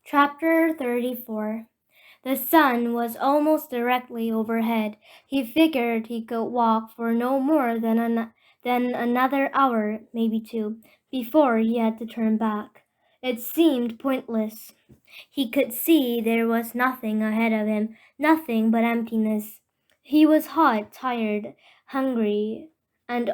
Chapter 34. The sun was almost directly overhead. He figured he could walk for no more than another hour, maybe two, before he had to turn back. It seemed pointless. He could see there was nothing ahead of him, nothing but emptiness. He was hot, tired, hungry, and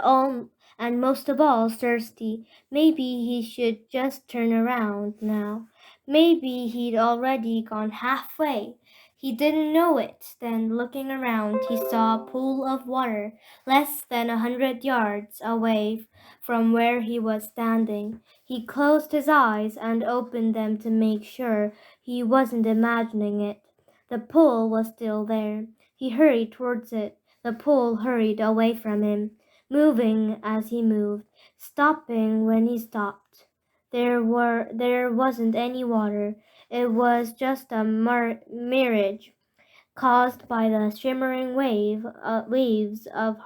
most of all thirsty. Maybe he should just turn around now. Maybe he'd already gone halfway. He didn't know it. Then, looking around, he saw a pool of water less than 100 yards away from where he was standing. He closed his eyes and opened them to make sure he wasn't imagining it. The pool was still there. He hurried towards it. The pool hurried away from him, moving as he moved, stopping when he stopped. There wasn't any water. It was just a mirage caused by the shimmering waves of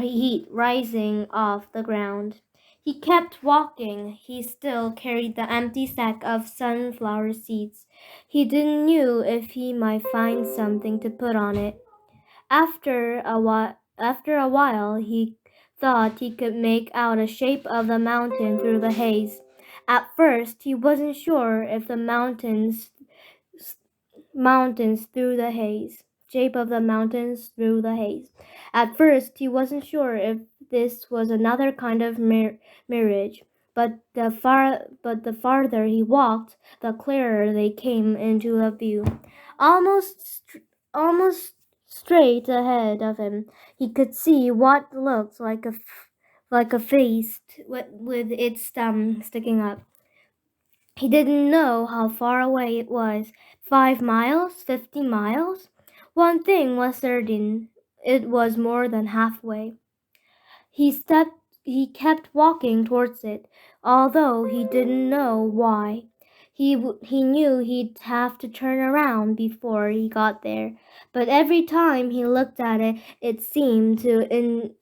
heat rising off the ground. He kept walking. He still carried the empty sack of sunflower seeds. He didn't know if he might find something to put on it. After a while, he thought he could make out the shape of the mountain through the haze. At first, he wasn't sure if the mountains through the haze. Shape of the mountains through the haze. At first, he wasn't sure if this was another kind of mirage, but the farther he walked, the clearer they came into the view. Almost straight ahead of him, he could see what looked like a face with its thumb sticking up. He didn't know how far away it was. 5 miles? 50 miles? One thing was certain. It was more than halfway. He kept walking towards it, although he didn't know why. He knew he'd have to turn around before he got there, but every time he looked at it, it seemed to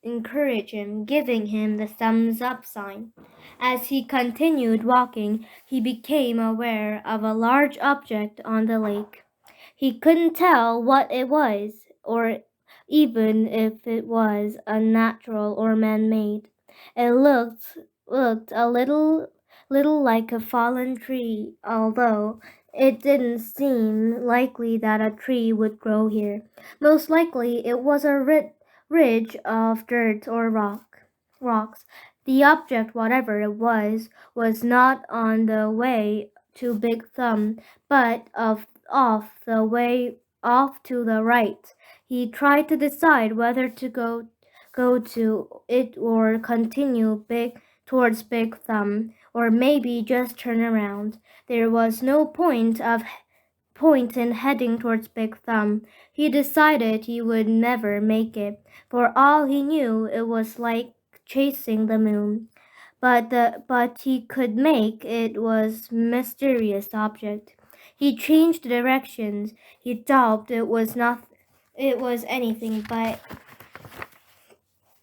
encourage him, giving him the thumbs up sign. As he continued walking, he became aware of a large object on the lake. He couldn't tell what it was, or even if it was unnatural or man-made. It looked a little like a fallen tree, although it didn't seem likely that a tree would grow here. Most likely it was a ridge of dirt or rocks. The object, whatever it was not on the way to Big Thumb, but off to the right. He tried to decide whether to go to it or continue towards Big Thumb, or maybe just turn around. There was no point in heading towards Big Thumb. He decided he would never make it. For all he knew, it was like chasing the moon. But he could make it was mysterious object. He changed directions. He doubted it was anything but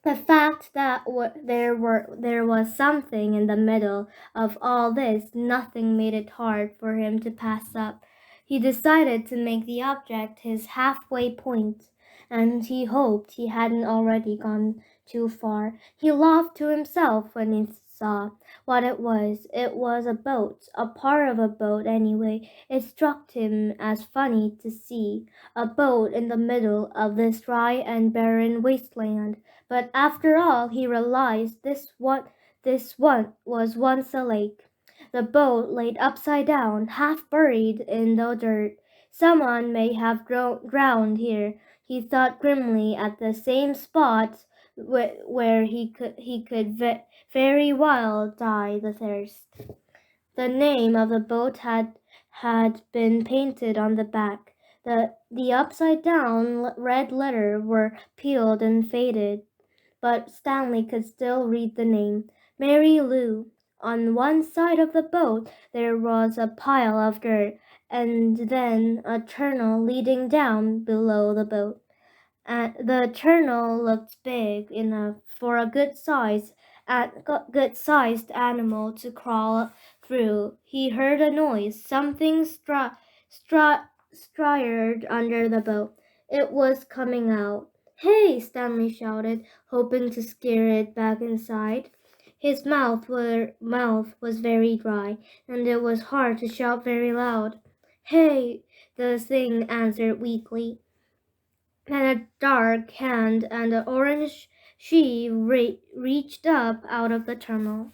the fact that there was something in the middle of all this. Nothing made it hard for him to pass up. He decided to make the object his halfway point, and he hoped he hadn't already gone too far. He laughed to himself when he saw what it was. It was a boat, a part of a boat anyway. It struck him as funny to see a boat in the middle of this dry and barren wasteland. But after all, he realized this one was once a lake. The boat lay upside down, half buried in the dirt. Someone may have drowned here, he thought grimly, at the same spot where he could very well die the thirst. The name of the boat had been painted on the back. The upside down red letters were peeled and faded, but Stanley could still read the name, Mary Lou. On one side of the boat there was a pile of dirt, and then a tunnel leading down below the boat. The tunnel looked big enough for a good size good-sized animal to crawl through. He heard a noise. Something stirred under the boat. It was coming out. Hey! Stanley shouted, hoping to scare it back inside. His mouth was very dry, and it was hard to shout very loud. Hey! The thing answered weakly. And a dark hand and an orange sheet reached up out of the tunnel.